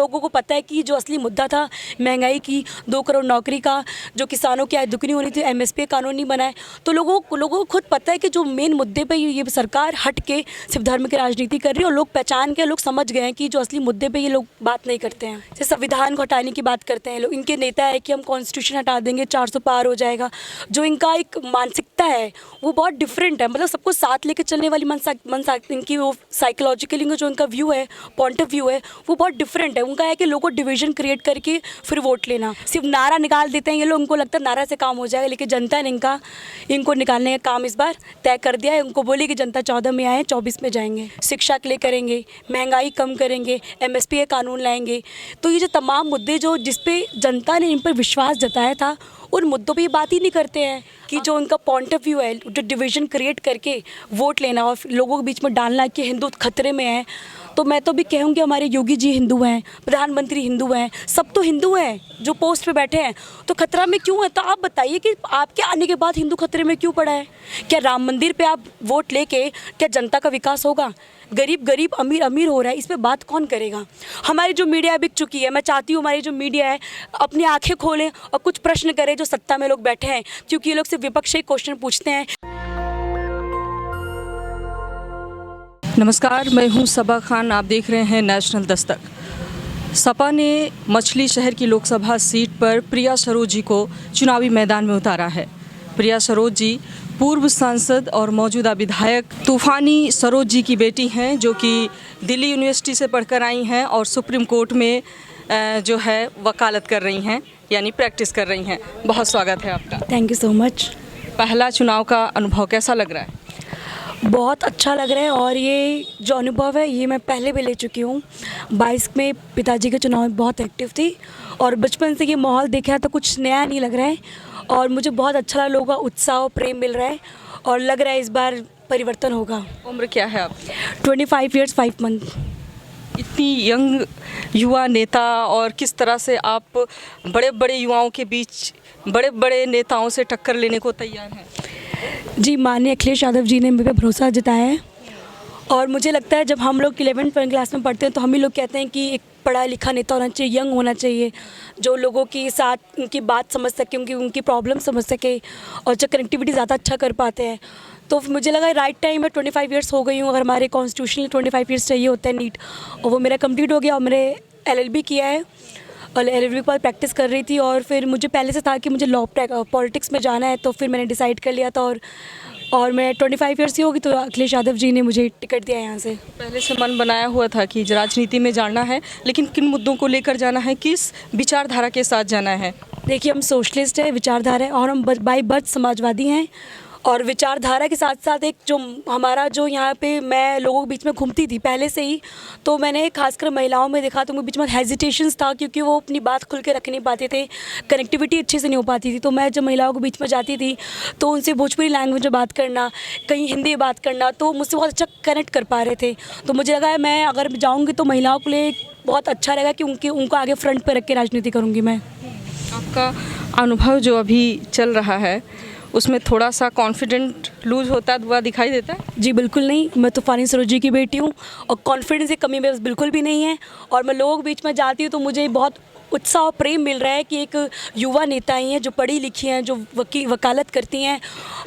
लोगों को पता है कि जो असली मुद्दा था महंगाई की, 2 करोड़ नौकरी का, जो किसानों की आय दुगनी होनी थी, एमएसपी कानून नहीं बनाए, तो लोगों को खुद पता है कि जो मेन मुद्दे पे ये सरकार हट के सिर्फ धर्म की राजनीति कर रही है। और लोग पहचान के, लोग समझ गए हैं कि जो असली मुद्दे पे ये लोग बात नहीं करते हैं। जैसे संविधान को हटाने की बात करते हैं लोग, इनके नेता है कि हम कॉन्स्टिट्यूशन हटा देंगे, 400 पार हो जाएगा। जो इनका एक मानसिकता है वो बहुत डिफरेंट है, मतलब सबको साथ लेके चलने वाली इनकी वो साइकोलॉजिकली जो इनका व्यू है, पॉइंट ऑफ व्यू है, वो बहुत डिफरेंट है। उनका है कि लोगों को डिवीजन क्रिएट करके फिर वोट लेना, सिर्फ नारा निकाल देते हैं ये लोग। उनको लगता है नारा से काम हो जाएगा, लेकिन जनता ने इनको निकालने का काम इस बार तय कर दिया है। उनको बोले कि जनता 14 में आए, 24 में जाएंगे, शिक्षा के लिए करेंगे, महंगाई कम करेंगे, एमएसपी का कानून लाएंगे। तो ये जो तमाम मुद्दे जो जिसपे जनता ने इन पर विश्वास जताया था, उन मुद्दों पे ये बात ही नहीं करते हैं कि जो उनका पॉइंट ऑफ व्यू है, जो डिवीजन क्रिएट करके वोट लेना और लोगों के बीच में डालना कि हिंदू खतरे में है। तो मैं तो भी कहूँगी हमारे योगी जी हिंदू हैं, प्रधानमंत्री हिंदू हैं, सब तो हिंदू हैं जो पोस्ट पे बैठे हैं, तो खतरा में क्यों है? तो आप बताइए कि आपके आने के बाद हिंदू खतरे में क्यों पड़ा है? क्या राम मंदिर पे आप वोट लेके क्या जनता का विकास होगा? गरीब गरीब, अमीर अमीर हो रहा है, इस पर बात कौन करेगा? हमारी जो मीडिया बिक चुकी है, मैं चाहती हूँ हमारी जो मीडिया है अपनी आंखें खोलें और कुछ प्रश्न करें जो सत्ता में लोग बैठे हैं, क्योंकि ये लोग सिर्फ विपक्ष से क्वेश्चन पूछते हैं। नमस्कार, मैं हूं सबा खान, आप देख रहे हैं नेशनल दस्तक। सपा ने मछली शहर की लोकसभा सीट पर प्रिया सरोज जी को चुनावी मैदान में उतारा है। प्रिया सरोज जी पूर्व सांसद और मौजूदा विधायक तूफानी सरोज जी की बेटी हैं, जो कि दिल्ली यूनिवर्सिटी से पढ़कर आई हैं और सुप्रीम कोर्ट में जो है वकालत कर रही हैं, यानी प्रैक्टिस कर रही हैं। बहुत स्वागत है आपका। Thank you so much. पहला चुनाव का अनुभव कैसा लग रहा है? बहुत अच्छा लग रहा है, और ये जो अनुभव है ये मैं पहले भी ले चुकी हूँ। 22 में पिताजी के चुनाव में बहुत एक्टिव थी, और बचपन से ये माहौल देखा तो कुछ नया नहीं लग रहा है, और मुझे बहुत अच्छा लगा। लोगों का उत्साह और प्रेम मिल रहा है, और लग रहा है इस बार परिवर्तन होगा। उम्र क्या है आपकी? 25 ईयर्स 5 मंथ। इतनी यंग युवा नेता, और किस तरह से आप बड़े बड़े युवाओं के बीच बड़े बड़े नेताओं से टक्कर लेने को तैयार हैं? जी, माननीय अखिलेश यादव जी ने मुझ पर भरोसा जताया है, और मुझे लगता है जब हम लोग 11th क्लास में पढ़ते हैं तो हम ही लोग कहते हैं कि एक पढ़ा लिखा नेता होना चाहिए, यंग होना चाहिए, जो लोगों के साथ उनकी बात समझ सके, उनकी प्रॉब्लम समझ सके, और जो कनेक्टिविटी ज़्यादा अच्छा कर पाते हैं। तो मुझे लगा राइट टाइम है। 25 ईयर्स हो गई हूँ, अगर हमारे कॉन्स्टिट्यूशनली 25 ईयर्स चाहिए होता है नीट, और वो मेरा कंप्लीट हो गया, और मैंने LLB किया है, और LLB के बाद प्रैक्टिस कर रही थी, और फिर मुझे पहले से था कि मुझे पॉलिटिक्स में जाना है, तो फिर मैंने डिसाइड कर लिया था, और मैं 25 ईयर्स की होगी तो अखिलेश यादव जी ने मुझे टिकट दिया यहाँ से। पहले से मन बनाया हुआ था कि राजनीति में जाना है, लेकिन किन मुद्दों को लेकर जाना है, किस विचारधारा के साथ जाना है? देखिए, हम सोशलिस्ट है, विचारधारा है, और हम बाई बर्थ समाजवादी हैं, और विचारधारा के साथ साथ एक जो हमारा जो यहाँ पे मैं लोगों के बीच में घूमती थी पहले से ही, तो मैंने खासकर महिलाओं में देखा तो उनके बीच में हेजिटेशंस था, क्योंकि वो अपनी बात खुल के रख नहीं पाते थे, कनेक्टिविटी अच्छे से नहीं हो पाती थी। तो मैं जब महिलाओं के बीच में जाती थी तो उनसे भोजपुरी लैंग्वेज में बात करना, कहीं हिंदी में बात करना, तो मुझसे बहुत अच्छा कनेक्ट कर पा रहे थे। तो मुझे लगा मैं अगर जाऊँगी तो महिलाओं के लिए बहुत अच्छा रहेगा कि उनको आगे फ्रंट पर रख के राजनीति करूँगी मैं। आपका अनुभव जो अभी चल रहा है उसमें थोड़ा सा कॉन्फिडेंट लूज होता हुआ दिखाई देता है? जी बिल्कुल नहीं, मैं तूफानी सरोज जी की बेटी हूँ, और कॉन्फिडेंस की कमी मेरे बिल्कुल भी नहीं है, और मैं लोगों के बीच में जाती हूँ तो मुझे बहुत उत्साह और प्रेम मिल रहा है कि एक युवा नेता ही हैं जो पढ़ी लिखी हैं, जो वकालत करती हैं,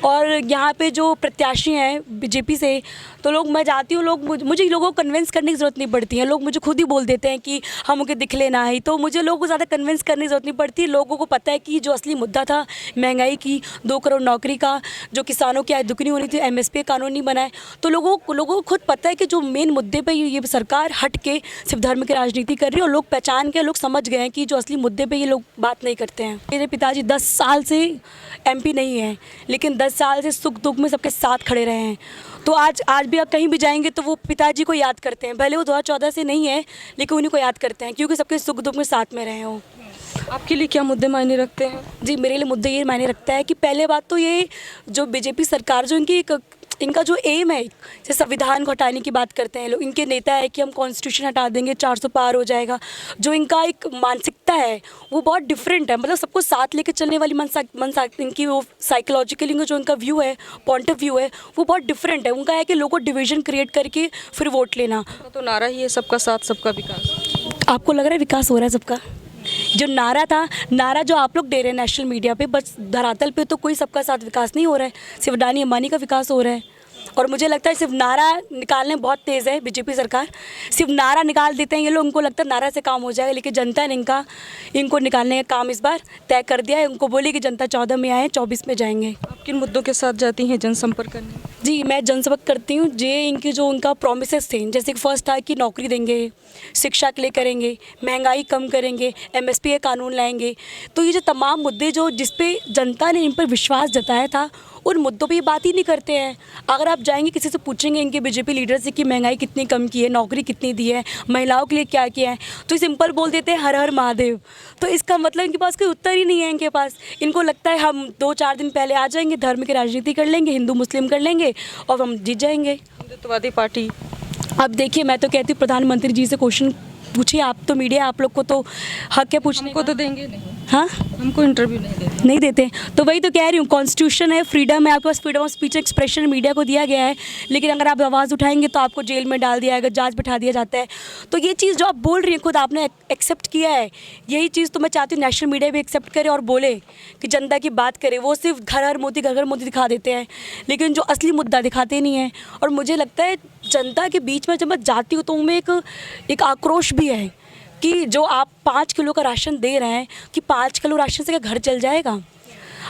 और यहाँ पे जो प्रत्याशी हैं बीजेपी से, तो लोग मैं जाती हूँ, मुझे लोगों को कन्विंस करने की ज़रूरत नहीं पड़ती है। लोग मुझे खुद ही बोल देते हैं कि हम उनके दिख लेना है, तो मुझे लोगों को ज़्यादा कन्विंस करने की ज़रूरत नहीं पड़ती। लोगों को पता है कि जो असली मुद्दा था महंगाई की, 2 करोड़ नौकरी का, जो किसानों की आय दुगनी होनी थी, एमएसपी कानून नहीं बनाए, तो लोगों को खुद पता है कि जो मेन मुद्दे पर ये सरकार हट के सिर्फ धर्म की राजनीति कर रही है, और लोग पहचान के, लोग समझ गए हैं कि जो असली मुद्दे पे ये लोग बात नहीं करते हैं। मेरे पिताजी 10 साल से MP नहीं हैं, लेकिन 10 साल से सुख दुख में सबके साथ खड़े रहे हैं। तो आज भी आप कहीं भी जाएंगे तो वो पिताजी को याद करते हैं, भले वो 2014 से नहीं है, लेकिन उन्हीं को याद करते हैं, क्योंकि सबके सुख दुख में साथ में रहे हो। आपके लिए क्या मुद्दे मायने रखते हैं? जी, मेरे लिए मुद्दे ये मायने रखता है कि पहले बात तो ये जो बीजेपी सरकार जो इनका जो एम है, जैसे संविधान को हटाने की बात करते हैं लोग, इनके नेता है कि हम कॉन्स्टिट्यूशन हटा देंगे, 400 पार हो जाएगा। जो इनका एक मानसिकता है वो बहुत डिफरेंट है, मतलब सबको साथ लेके चलने वाली इनकी वो साइकोलॉजिकली जो इनका व्यू है, पॉइंट ऑफ व्यू है, वो बहुत डिफरेंट है। उनका है कि लोगों को डिवीजन क्रिएट करके फिर वोट लेना। तो नारा ही है सबका साथ सबका विकास। आपको लग रहा है विकास हो रहा है सबका? जो नारा था, नारा जो आप लोग दे रहे हैं नेशनल मीडिया पे, बस धरातल पे तो कोई सबका साथ विकास नहीं हो रहा है, सिर्फ अडानी अंबानी का विकास हो रहा है। और मुझे लगता है सिर्फ नारा निकालने में बहुत तेज़ है बीजेपी सरकार। सिर्फ नारा निकाल देते हैं ये लोग, उनको लगता है नारा से काम हो जाएगा, लेकिन जनता ने इनको निकालने का काम इस बार तय कर दिया है। उनको बोली कि जनता 14 में आए, 24 में जाएंगे। आप किन मुद्दों के साथ जाती हैं जनसंपर्क करने? जी, मैं जनसंपर्क करती हूँ। इनके जो उनका प्रोमिसेस थे, जैसे कि फर्स्ट था कि नौकरी देंगे, शिक्षा के लिए करेंगे, महंगाई कम करेंगे, एमएसपी का कानून लाएंगे। तो ये जो तमाम मुद्दे जो जिस पे जनता ने इन पर विश्वास जताया था, उन मुद्दों पे ये बात ही नहीं करते हैं। अगर आप जाएंगे किसी से पूछेंगे इनके बीजेपी लीडर से कि महंगाई कितनी कम की है, नौकरी कितनी दी है, महिलाओं के लिए क्या किया है, तो सिंपल बोल देते हैं हर हर महादेव। तो इसका मतलब इनके पास कोई उत्तर ही नहीं है। इनके पास, इनको लगता है हम 2-4 दिन पहले आ जाएंगे, धर्म की राजनीति कर लेंगे, हिंदू मुस्लिम कर लेंगे और हम जीत जाएंगे। हिंदुत्ववादी पार्टी। अब देखिए, मैं तो कहती हूँ प्रधानमंत्री जी से क्वेश्चन पूछिए। आप तो मीडिया, आप लोग को तो हक है पूछने हमको तो देंगे नहीं। हाँ, हमको इंटरव्यू नहीं देते। तो वही तो कह रही हूँ, कॉन्स्टिट्यूशन है, फ्रीडम है, आपके पास freedom of speech expression media को दिया गया है, लेकिन अगर आप आवाज़ उठाएंगे तो आपको जेल में डाल दिया जाएगा, जांच बिठा दिया जाता है। तो ये चीज़ जो आप बोल रही हैं, खुद आपने एक्सेप्ट किया है, यही चीज़ तो मैं चाहती हूँ नेशनल मीडिया भी एक्सेप्ट करे और बोले कि जनता की बात करे। वो सिर्फ घर घर मोदी दिखा देते हैं, लेकिन जो असली मुद्दा दिखाते नहीं हैं। और मुझे लगता है जनता के बीच में जब मैं जाती हूँ तो उनमें एक आक्रोश भी है कि जो आप 5 किलो का राशन दे रहे हैं, कि 5 किलो राशन से क्या घर चल जाएगा?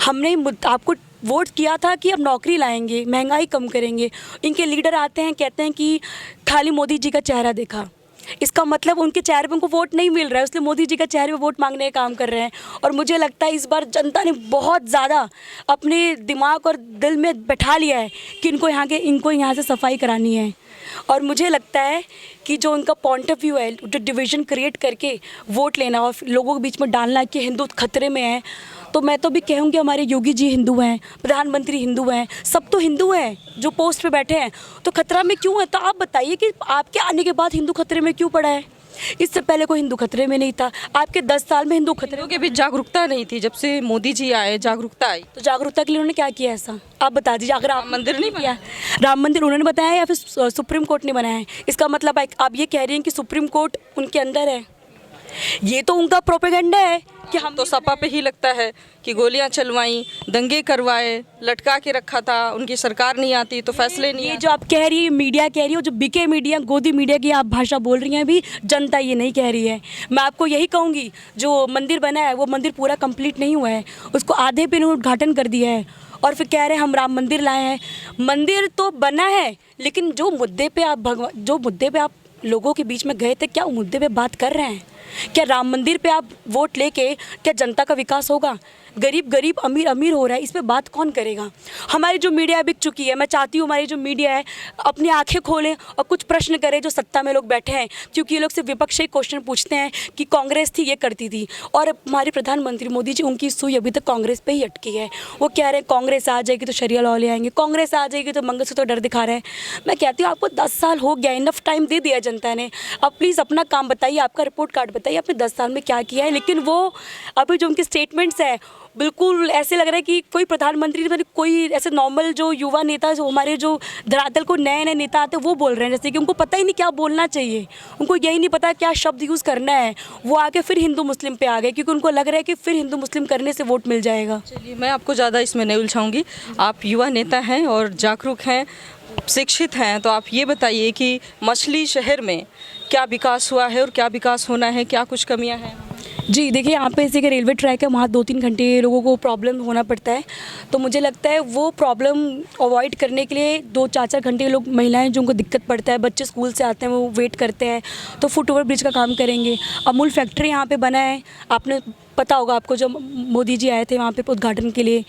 हमने आपको वोट किया था कि अब नौकरी लाएंगे, महंगाई कम करेंगे। इनके लीडर आते हैं, कहते हैं कि खाली मोदी जी का चेहरा देखा। इसका मतलब उनके चेहरे पे उनको वोट नहीं मिल रहा है, इसलिए मोदी जी का चेहरे पे वोट मांगने का काम कर रहे हैं। और मुझे लगता है इस बार जनता ने बहुत ज़्यादा अपने दिमाग और दिल में बैठा लिया है कि इनको यहाँ से सफाई करानी है। और मुझे लगता है कि जो उनका पॉइंट ऑफ व्यू है, जो डिवीज़न क्रिएट करके वोट लेना और लोगों के बीच में डालना कि हिंदू खतरे में है, तो मैं तो भी कहूँगी हमारे योगी जी हिंदू हैं, प्रधानमंत्री हिंदू हैं, सब तो हिंदू हैं जो पोस्ट पे बैठे हैं, तो खतरा में क्यों है? तो आप बताइए कि आपके आने के बाद हिंदू खतरे में क्यों पड़ा है? इससे पहले कोई हिंदू खतरे में नहीं था। आपके 10 साल में हिंदू खतरे के बीच जागरूकता नहीं थी, जब से मोदी जी आए जागरूकता आई। तो जागरूकता के लिए उन्होंने क्या किया ऐसा? आप बता दीजिए। अगर राम मंदिर नहीं किया, राम मंदिर उन्होंने बताया या फिर सुप्रीम कोर्ट ने बनाया है? इसका मतलब आप ये कह रही हैं कि सुप्रीम कोर्ट उनके अंदर है? ये तो उनका प्रोपेगेंडा है कि हम तो सपा पे ही लगता है कि गोलियां चलवाई, दंगे करवाए, लटका के रखा था, उनकी सरकार नहीं आती तो फैसले नहीं। ये जो आप कह रही है मीडिया कह रही हो, जो बीके मीडिया, गोदी मीडिया की आप भाषा बोल रही हैं, अभी जनता ये नहीं कह रही है। मैं आपको यही कहूँगी, जो मंदिर बना है वो मंदिर पूरा कंप्लीट नहीं हुआ है, उसको आधे पे उद्घाटन कर दिया है और फिर कह रहे हैं हम राम मंदिर लाए हैं। मंदिर तो बना है, लेकिन जो मुद्दे पे आप लोगों के बीच में गए थे, क्या मुद्दे पे बात कर रहे हैं? क्या राम मंदिर पे आप वोट लेके क्या जनता का विकास होगा? गरीब अमीर हो रहा है, इस पे बात कौन करेगा? हमारी जो मीडिया बिक चुकी है, मैं चाहती हूँ हमारी जो मीडिया है अपनी आंखें खोलें और कुछ प्रश्न करें जो सत्ता में लोग बैठे हैं, क्योंकि ये लोग सिर्फ विपक्ष से क्वेश्चन पूछते हैं कि कांग्रेस थी, ये करती थी। और हमारे प्रधानमंत्री मोदी जी, उनकी सुई अभी तक कांग्रेस पे ही अटकी है। वो कह रहे हैं कांग्रेस आ जाएगी तो शरिया लॉ ले आएंगे, कांग्रेस आ जाएगी तो मंगलसूत्र डर दिखा रहे हैं। मैं कहती हूँ आपको 10 साल हो गया, इनफ टाइम दे दिया जनता ने। अब प्लीज़ अपना काम बताइए, आपका रिपोर्ट कार्ड बताइए, आपने 10 साल में क्या किया है। लेकिन वो अभी जो उनके स्टेटमेंट्स है, बिल्कुल ऐसे लग रहा है कि कोई प्रधानमंत्री, मतलब कोई ऐसे नॉर्मल जो युवा नेता, जो हमारे जो धरातल को नए नेता आते हैं, वो बोल रहे हैं, जैसे कि उनको पता ही नहीं क्या बोलना चाहिए, उनको यही नहीं पता क्या शब्द यूज़ करना है। वो आके फिर हिंदू मुस्लिम पे आ गए, क्योंकि उनको लग रहा है कि फिर हिंदू मुस्लिम करने से वोट मिल जाएगा। चलिए, मैं आपको ज़्यादा इसमें नहीं उलझाऊंगी। आप युवा नेता हैं और जागरूक हैं, शिक्षित हैं, तो आप ये बताइए कि मछली शहर में क्या विकास हुआ है और क्या विकास होना है, क्या कुछ कमियाँ हैं? जी देखिए, यहाँ पे जैसे कि रेलवे ट्रैक है, वहाँ 2-3 घंटे लोगों को प्रॉब्लम होना पड़ता है। तो मुझे लगता है वो प्रॉब्लम अवॉइड करने के लिए 2-4 घंटे लोग, महिलाएं जो उनको दिक्कत पड़ता है, बच्चे स्कूल से आते हैं वो वेट करते हैं, तो फुट ओवर ब्रिज का काम करेंगे। अमूल फैक्ट्री यहाँ पे बना है, आपने पता होगा आपको, जब मोदी जी आए थे वहाँ पे उद्घाटन के लिए,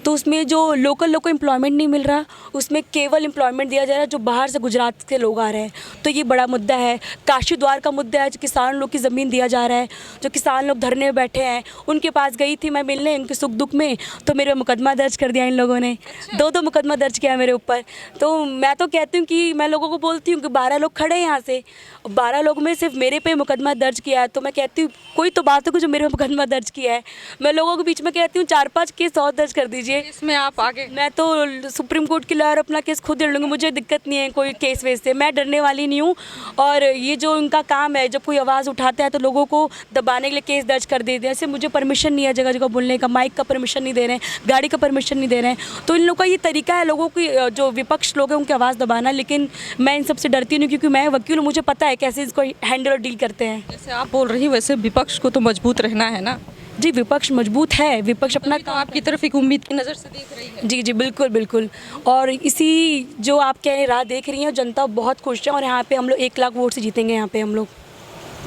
तो उसमें जो लोकल एम्प्लॉयमेंट नहीं मिल रहा, उसमें केवल एम्प्लॉयमेंट दिया जा रहा है जो बाहर से गुजरात के लोग आ रहे हैं। तो ये बड़ा मुद्दा है। काशी द्वार का मुद्दा है, जो किसान लोग की ज़मीन दिया जा रहा है, जो किसान लोग धरने में बैठे हैं, उनके पास गई थी मैं मिलने, उनके सुख दुख में, तो मेरे मुकदमा दर्ज कर दिया इन लोगों ने। 2 मुकदमा दर्ज किया मेरे ऊपर। तो मैं तो कहती हूँ कि मैं लोगों को बोलती हूँ कि 12 लोग खड़े हैं यहाँ से, 12 लोग में सिर्फ मेरे पे मुकदमा दर्ज किया है, तो मैं कहती हूँ कोई तो बात हो कि जो मेरे पे मुकदमा दर्ज किया है। मैं लोगों के बीच में कहती हूँ 4-5 केस और दर्ज कर दीजिए। इसमें आप आगे मैं तो सुप्रीम कोर्ट की लॉयर अपना केस खुद लड़ लूँगी, मुझे दिक्कत नहीं है कोई केस वेस से, मैं डरने वाली नहीं हूँ। और ये जो उनका काम है, जब कोई आवाज़ उठाता है तो लोगों को दबाने के लिए केस दर्ज कर देते हैं। ऐसे मुझे परमिशन नहीं है जगह जगह बोलने का, माइक का परमिशन नहीं दे रहे हैं, गाड़ी का परमिशन नहीं दे रहे हैं। तो इन लोगों का ये तरीका है लोगों की, जो विपक्ष लोग हैं उनकी आवाज़ दबाना। लेकिन मैं इन सबसे डरती नहीं, क्योंकि मैं वकील हूँ, मुझे पता है कैसे इसको हैंडल और डील करते हैं। जैसे आप बोल रही वैसे विपक्ष को तो मजबूत रहना है ना। जी, विपक्ष मजबूत है, विपक्ष अपना तो आपकी तरफ एक उम्मीद की नज़र से देख रही है। जी जी बिल्कुल बिल्कुल। और इसी जो आप कह रहे राह देख रही हैं, जनता बहुत खुश है और यहाँ पे हम लोग 1 लाख वोट से जीतेंगे यहाँ पे हम लोग।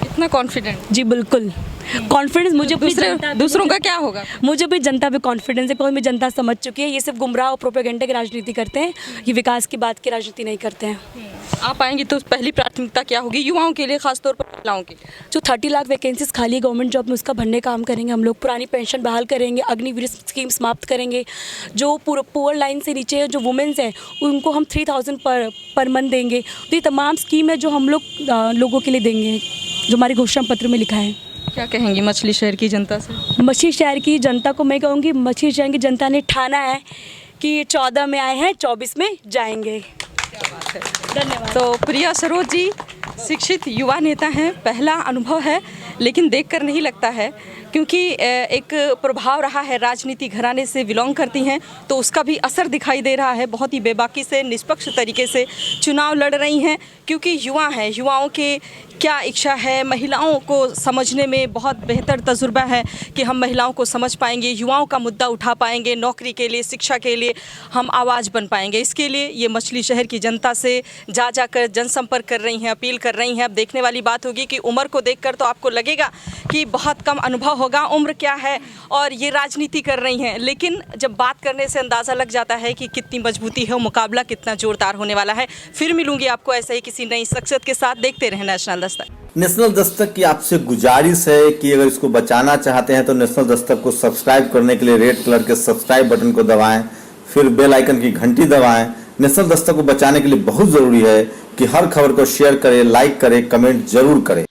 इतना कॉन्फिडेंट? जी बिल्कुल, कॉन्फिडेंस मुझे दूसरों का क्या होगा? मुझे भी जनता पे कॉन्फिडेंस है, बिकॉज मैं जनता समझ चुकी है। ये सिर्फ गुमराह और प्रोपेगेंडा की राजनीति करते हैं, ये विकास की बात की राजनीति नहीं करते हैं। आप आएंगी तो पहली प्राथमिकता क्या होगी युवाओं के लिए, खासतौर पर महिलाओं के लिए? जो 30 लाख वैकेंसीज खाली है गवर्नमेंट जॉब में, उसका भरने का काम करेंगे हम लोग। पुरानी पेंशन बहाल करेंगे, अग्निवीर स्कीम समाप्त करेंगे। जो पुअर लाइन से नीचे जो वुमेन्स हैं उनको हम 3000 पर मंथ देंगे। तो ये तमाम स्कीम है जो हम लोग लोगों के लिए देंगे, जो हमारे घोषणा पत्र में लिखा है। क्या कहेंगी मछली शहर की जनता से? मछली शहर की जनता को मैं कहूँगी, मछली शहर की जनता ने ठाना है कि 14 में आए हैं, 24 में जाएंगे। धन्यवाद। तो प्रिया सरोज जी शिक्षित युवा नेता हैं, पहला अनुभव है, लेकिन देखकर नहीं लगता है, क्योंकि एक प्रभाव रहा है, राजनीति घराने से बिलोंग करती हैं तो उसका भी असर दिखाई दे रहा है। बहुत ही बेबाकी से, निष्पक्ष तरीके से चुनाव लड़ रही हैं, क्योंकि युवा हैं। युवाओं के क्या इच्छा है, महिलाओं को समझने में बहुत बेहतर तजुर्बा है कि हम महिलाओं को समझ पाएंगे, युवाओं का मुद्दा उठा पाएंगे, नौकरी के लिए, शिक्षा के लिए हम आवाज़ बन पाएंगे। इसके लिए ये मछली शहर की जनता से जा कर जनसंपर्क कर रही हैं, अपील कर रही हैं। अब देखने वाली बात होगी कि उम्र को देखकर तो आपको लगेगा कि बहुत कम अनुभव होगा, उम्र क्या है, और ये राजनीति कर रही हैं, लेकिन जब बात करने से अंदाज़ा लग जाता है कि कितनी मजबूती है, मुकाबला कितना जोरदार होने वाला है। फिर मिलूंगी आपको ऐसे ही किसी नई शख्सियत के साथ। देखते रहें नेशनल दस्तक। नेशनल दस्तक की आपसे गुजारिश है कि अगर इसको बचाना चाहते हैं तो नेशनल दस्तक को सब्सक्राइब करने के लिए रेड कलर के सब्सक्राइब बटन को दबाएं, फिर बेल आइकन की घंटी दबाएं। नेशनल दस्तक को बचाने के लिए बहुत जरूरी है कि हर खबर को शेयर करें, लाइक करें, कमेंट जरूर करें।